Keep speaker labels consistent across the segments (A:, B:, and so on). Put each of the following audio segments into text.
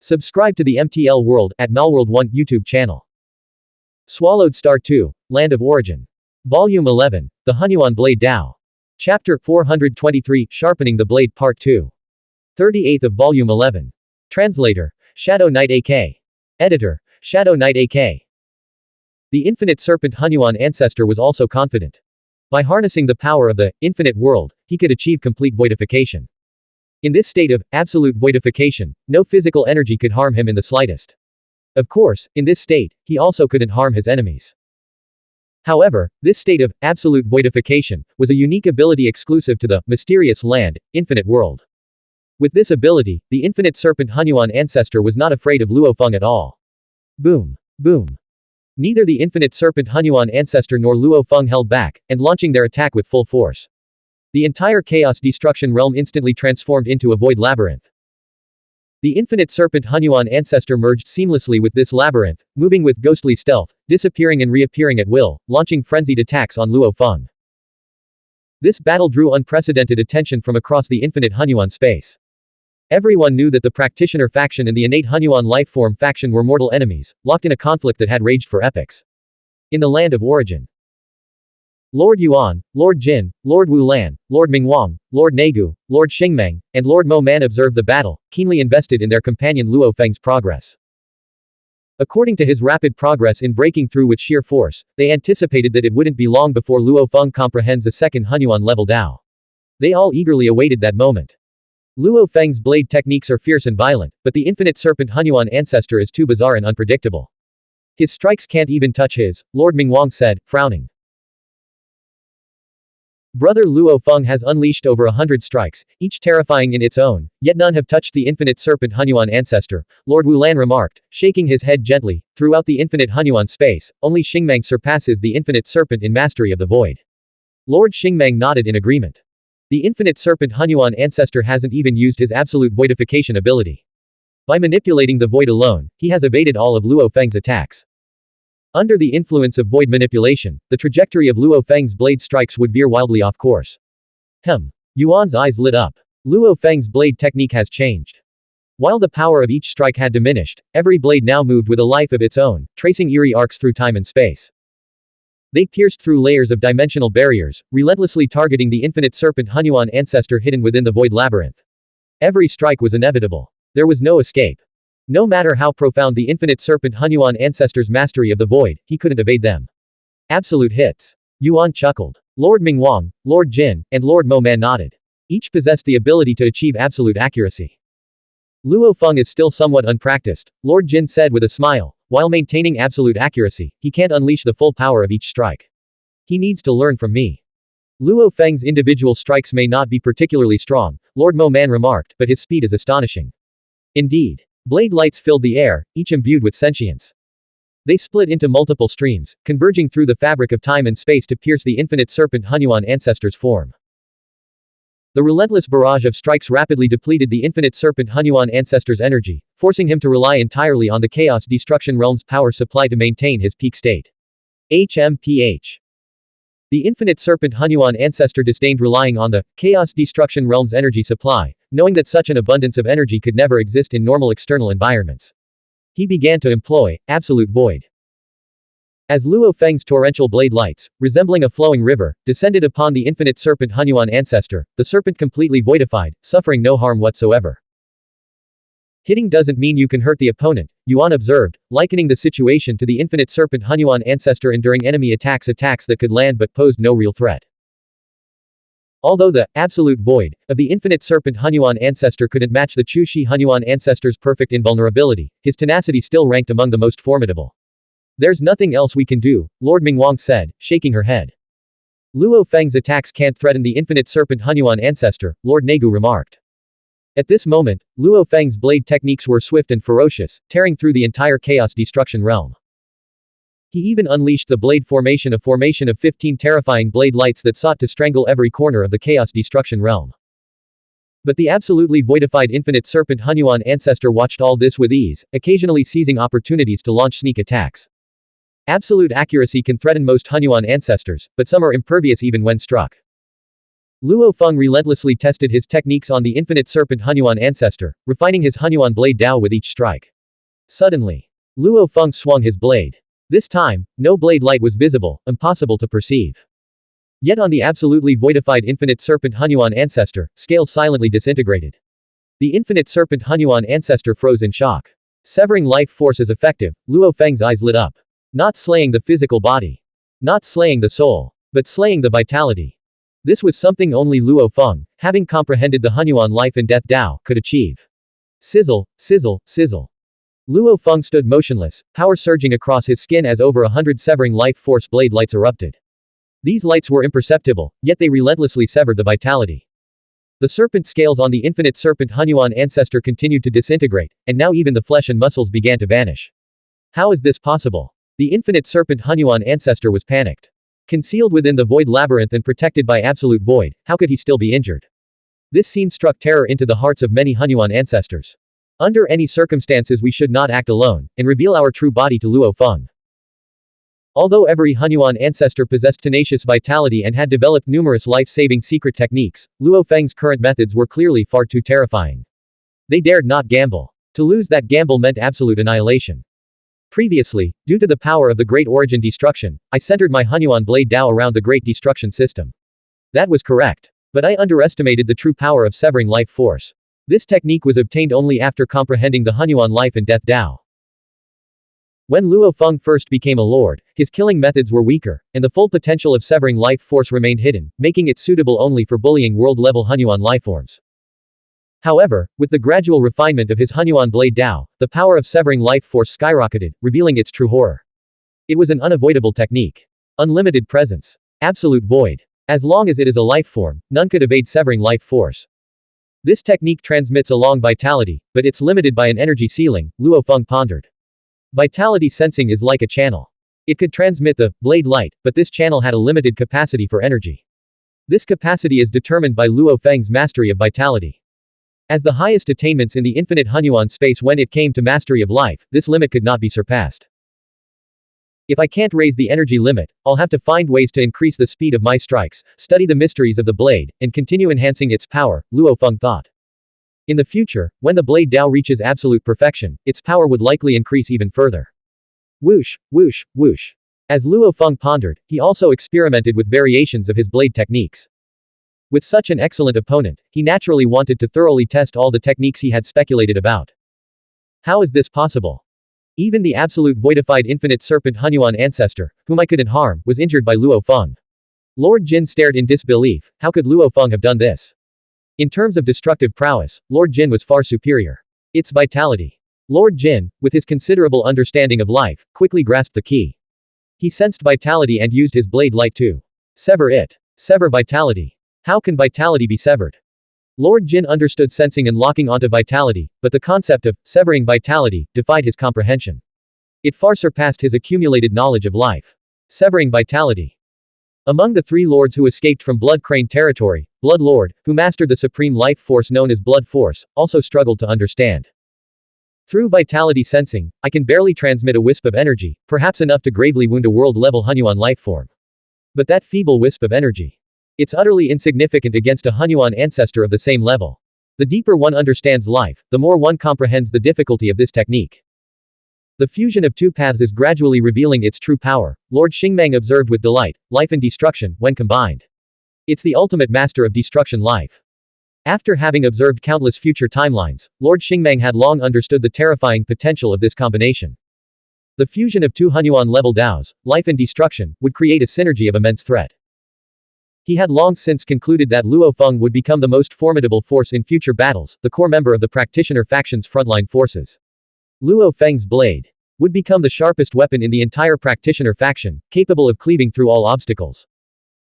A: Subscribe to the MTL World at Malworld 1 YouTube channel. Swallowed Star 2, Land of Origin. Volume 11, The Xuanhuan Blade Dao. Chapter 423, Sharpening the Blade Part 2. 38th of Volume 11. Translator, Shadow Knight AK. Editor, Shadow Knight AK. The infinite serpent Xuanhuan ancestor was also confident. By harnessing the power of the infinite world, he could achieve complete voidification. In this state of absolute voidification, no physical energy could harm him in the slightest. Of course, in this state, he also couldn't harm his enemies. However, this state of absolute voidification was a unique ability exclusive to the mysterious land, infinite world. With this ability, the infinite serpent Xuanhuan ancestor was not afraid of Luo Feng at all. Boom. Boom. Neither the infinite serpent Xuanhuan ancestor nor Luo Feng held back, and launching their attack with full force. The entire chaos destruction realm instantly transformed into a void labyrinth. The infinite serpent Xuanhuan ancestor merged seamlessly with this labyrinth, moving with ghostly stealth, disappearing and reappearing at will, launching frenzied attacks on Luo Feng. This battle drew unprecedented attention from across the infinite Xuanhuan space. Everyone knew that the practitioner faction and the innate Xuanhuan lifeform faction were mortal enemies, locked in a conflict that had raged for epochs. In the land of origin, Lord Yuan, Lord Jin, Lord Wu Lan, Lord Mingwang, Lord Negu, Lord Xingmeng, and Lord Mo Man observed the battle, keenly invested in their companion Luo Feng's progress. According to his rapid progress in breaking through with sheer force, they anticipated that it wouldn't be long before Luo Feng comprehends a second Xuanhuan level Dao. They all eagerly awaited that moment. Luo Feng's blade techniques are fierce and violent, but the infinite serpent Xuanhuan ancestor is too bizarre and unpredictable. His strikes can't even touch his, Lord Mingwang said, frowning. Brother Luo Feng has unleashed over 100 strikes, each terrifying in its own, yet none have touched the infinite serpent Xuanhuan ancestor, Lord Wu Lan remarked, shaking his head gently. Throughout the infinite Xuanhuan space, only Xingmeng surpasses the infinite serpent in mastery of the void. Lord Xingmeng nodded in agreement. The infinite serpent Xuanhuan ancestor hasn't even used his absolute voidification ability. By manipulating the void alone, he has evaded all of Luo Feng's attacks. Under the influence of void manipulation, the trajectory of Luo Feng's blade strikes would veer wildly off course. Yuan's eyes lit up. Luo Feng's blade technique has changed. While the power of each strike had diminished, every blade now moved with a life of its own, tracing eerie arcs through time and space. They pierced through layers of dimensional barriers, relentlessly targeting the infinite serpent Xuanhuan ancestor hidden within the void labyrinth. Every strike was inevitable. There was no escape. No matter how profound the infinite serpent Xuanhuan ancestor's mastery of the void, he couldn't evade them. Absolute hits. Yuan chuckled. Lord Mingwang, Lord Jin, and Lord Mo Man nodded. Each possessed the ability to achieve absolute accuracy. Luo Feng is still somewhat unpracticed, Lord Jin said with a smile. While maintaining absolute accuracy, he can't unleash the full power of each strike. He needs to learn from me. Luo Feng's individual strikes may not be particularly strong, Lord Mo Man remarked, but his speed is astonishing. Indeed. Blade lights filled the air, each imbued with sentience. They split into multiple streams, converging through the fabric of time and space to pierce the infinite serpent Xuanhuan ancestor's form. The relentless barrage of strikes rapidly depleted the infinite serpent Xuanhuan ancestor's energy, forcing him to rely entirely on the chaos destruction realm's power supply to maintain his peak state. HMPH. The infinite serpent Xuanhuan ancestor disdained relying on the chaos destruction realm's energy supply, knowing that such an abundance of energy could never exist in normal external environments. He began to employ absolute void. As Luo Feng's torrential blade lights, resembling a flowing river, descended upon the infinite serpent Xuanhuan ancestor, the serpent completely voidified, suffering no harm whatsoever. Hitting doesn't mean you can hurt the opponent, Yuan observed, likening the situation to the infinite serpent Xuanhuan ancestor enduring enemy attacks that could land but posed no real threat. Although the absolute void of the infinite serpent Xuanhuan ancestor couldn't match the Chushi Xuanhuan ancestor's perfect invulnerability, his tenacity still ranked among the most formidable. There's nothing else we can do, Lord Mingwang said, shaking her head. Luo Feng's attacks can't threaten the infinite serpent Xuanhuan ancestor, Lord Negu remarked. At this moment, Luo Feng's blade techniques were swift and ferocious, tearing through the entire chaos destruction realm. He even unleashed the blade formation, a formation of 15 terrifying blade lights that sought to strangle every corner of the chaos destruction realm. But the absolutely voidified infinite serpent Xuanhuan ancestor watched all this with ease, occasionally seizing opportunities to launch sneak attacks. Absolute accuracy can threaten most Xuanhuan ancestors, but some are impervious even when struck. Luo Feng relentlessly tested his techniques on the infinite serpent Hunyuan ancestor, refining his Hunyuan blade Dao with each strike. Suddenly, Luo Feng swung his blade. This time, no blade light was visible, impossible to perceive. Yet on the absolutely voidified infinite serpent Hunyuan ancestor, scales silently disintegrated. The infinite serpent Hunyuan ancestor froze in shock. Severing life force is effective, Luo Feng's eyes lit up. Not slaying the physical body. Not slaying the soul. But slaying the vitality. This was something only Luo Feng, having comprehended the Hunyuan life and death Dao, could achieve. Sizzle, sizzle, sizzle. Luo Feng stood motionless, power surging across his skin as over 100 severing life force blade lights erupted. These lights were imperceptible, yet they relentlessly severed the vitality. The serpent scales on the infinite serpent Hunyuan ancestor continued to disintegrate, and now even the flesh and muscles began to vanish. How is this possible? The infinite serpent Hunyuan ancestor was panicked. Concealed within the void labyrinth and protected by absolute void, how could he still be injured? This scene struck terror into the hearts of many Hunyuan ancestors. Under any circumstances we should not act alone, and reveal our true body to Luo Feng. Although every Hunyuan ancestor possessed tenacious vitality and had developed numerous life-saving secret techniques, Luo Feng's current methods were clearly far too terrifying. They dared not gamble. To lose that gamble meant absolute annihilation. Previously, due to the power of the Great Origin Destruction, I centered my Hunyuan blade Dao around the Great Destruction system. That was correct. But I underestimated the true power of severing life force. This technique was obtained only after comprehending the Hunyuan life and death Dao. When Luo Feng first became a lord, his killing methods were weaker, and the full potential of severing life force remained hidden, making it suitable only for bullying world-level Hunyuan lifeforms. However, with the gradual refinement of his Hunyuan blade Dao, the power of severing life force skyrocketed, revealing its true horror. It was an unavoidable technique. Unlimited presence. Absolute void. As long as it is a life form, none could evade severing life force. This technique transmits a long vitality, but it's limited by an energy ceiling, Luo Feng pondered. Vitality sensing is like a channel. It could transmit the blade light, but this channel had a limited capacity for energy. This capacity is determined by Luo Feng's mastery of vitality. As the highest attainments in the infinite Hunyuan space when it came to mastery of life, this limit could not be surpassed. If I can't raise the energy limit, I'll have to find ways to increase the speed of my strikes, study the mysteries of the blade, and continue enhancing its power, Luo Feng thought. In the future, when the blade Dao reaches absolute perfection, its power would likely increase even further. Whoosh, whoosh, whoosh. As Luo Feng pondered, he also experimented with variations of his blade techniques. With such an excellent opponent, he naturally wanted to thoroughly test all the techniques he had speculated about. How is this possible? Even the absolute voidified infinite serpent Hunyuan ancestor, whom I couldn't harm, was injured by Luo Feng. Lord Jin stared in disbelief. How could Luo Feng have done this? In terms of destructive prowess, Lord Jin was far superior. Its vitality. Lord Jin, with his considerable understanding of life, quickly grasped the key. He sensed vitality and used his blade light to sever it. Sever vitality. How can vitality be severed? Lord Jin understood sensing and locking onto vitality, but the concept of severing vitality defied his comprehension. It far surpassed his accumulated knowledge of life. Severing vitality. Among the three lords who escaped from Blood Crane territory, Blood Lord, who mastered the supreme life force known as Blood Force, also struggled to understand. Through vitality sensing, I can barely transmit a wisp of energy, perhaps enough to gravely wound a world-level Hunyuan lifeform. But that feeble wisp of energy. It's utterly insignificant against a Hunyuan ancestor of the same level. The deeper one understands life, the more one comprehends the difficulty of this technique. The fusion of two paths is gradually revealing its true power, Lord Xingmang observed with delight, life and destruction, when combined. It's the ultimate master of destruction life. After having observed countless future timelines, Lord Xingmang had long understood the terrifying potential of this combination. The fusion of two Hunyuan level Daos, life and destruction, would create a synergy of immense threat. He had long since concluded that Luo Feng would become the most formidable force in future battles, the core member of the practitioner faction's frontline forces. Luo Feng's blade would become the sharpest weapon in the entire practitioner faction, capable of cleaving through all obstacles.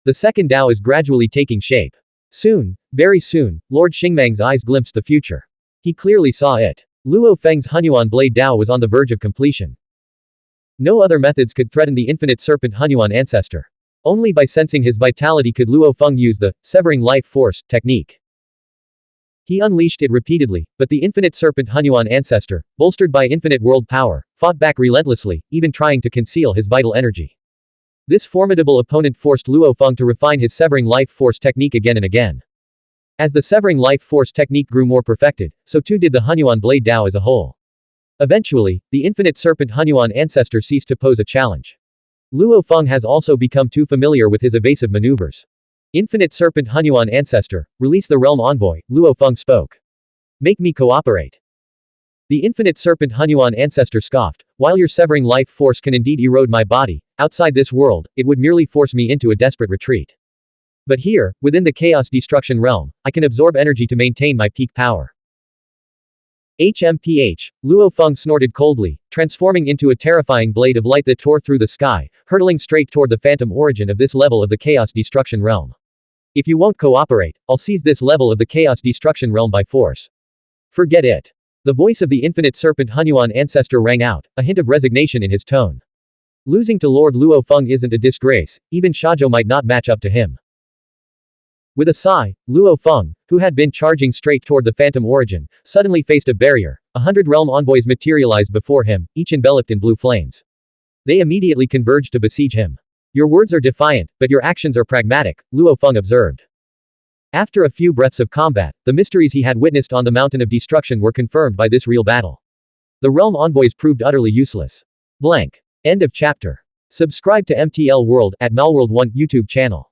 A: The second Dao is gradually taking shape. Soon, very soon, Lord Xingmang's eyes glimpsed the future. He clearly saw it. Luo Feng's Hunyuan blade Dao was on the verge of completion. No other methods could threaten the infinite serpent Hunyuan ancestor. Only by sensing his vitality could Luo Feng use the severing life force technique. He unleashed it repeatedly, but the infinite serpent Hunyuan ancestor, bolstered by infinite world power, fought back relentlessly, even trying to conceal his vital energy. This formidable opponent forced Luo Feng to refine his severing life force technique again and again. As the severing life force technique grew more perfected, so too did the Hunyuan blade Dao as a whole. Eventually, the infinite serpent Hunyuan ancestor ceased to pose a challenge. Luo Feng has also become too familiar with his evasive maneuvers. Infinite serpent Hunyuan ancestor, release the realm envoy, Luo Feng spoke. Make me cooperate. The infinite serpent Hunyuan ancestor scoffed, while your severing life force can indeed erode my body, outside this world, it would merely force me into a desperate retreat. But here, within the chaos destruction realm, I can absorb energy to maintain my peak power. HMPH, Luo Feng snorted coldly, transforming into a terrifying blade of light that tore through the sky, hurtling straight toward the phantom origin of this level of the chaos destruction realm. If you won't cooperate, I'll seize this level of the chaos destruction realm by force. Forget it. The voice of the infinite serpent Hunyuan ancestor rang out, a hint of resignation in his tone. Losing to Lord Luo Feng isn't a disgrace, even Shazhou might not match up to him. With a sigh, Luo Feng, who had been charging straight toward the phantom origin, suddenly faced a barrier. 100 realm envoys materialized before him, each enveloped in blue flames. They immediately converged to besiege him. Your words are defiant, but your actions are pragmatic, Luo Feng observed. After a few breaths of combat, the mysteries he had witnessed on the mountain of destruction were confirmed by this real battle. The realm envoys proved utterly useless. Blank. End of chapter. Subscribe to MTL World at Malworld 1 YouTube channel.